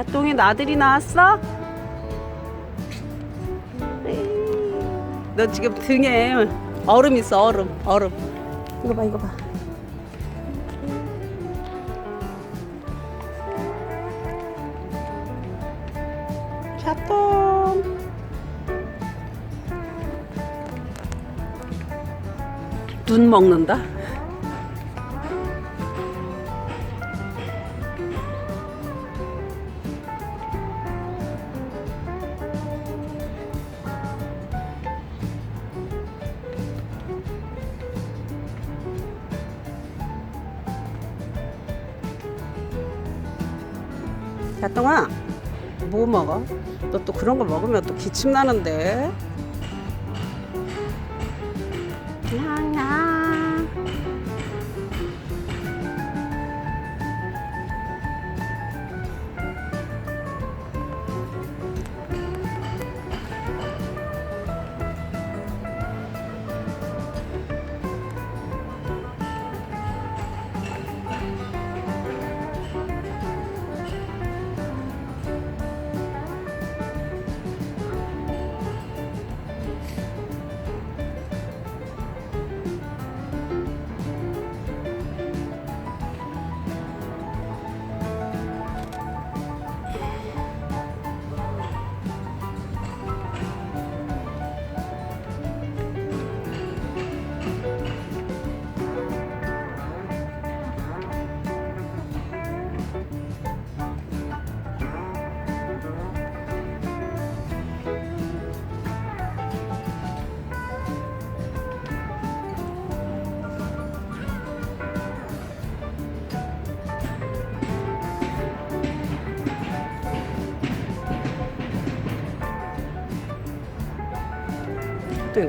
샤똥이 나들이 나왔어? 너 지금 등에 얼음 있어. 얼음. 이거 봐. 샤똥. 눈 먹는다. 야똥아, 뭐 먹어? 너 또 그런 거 먹으면 또 기침 나는데. 냥냥.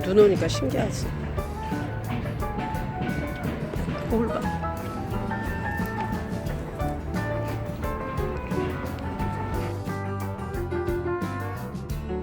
눈 오니까 신기하지. 뭘 봐.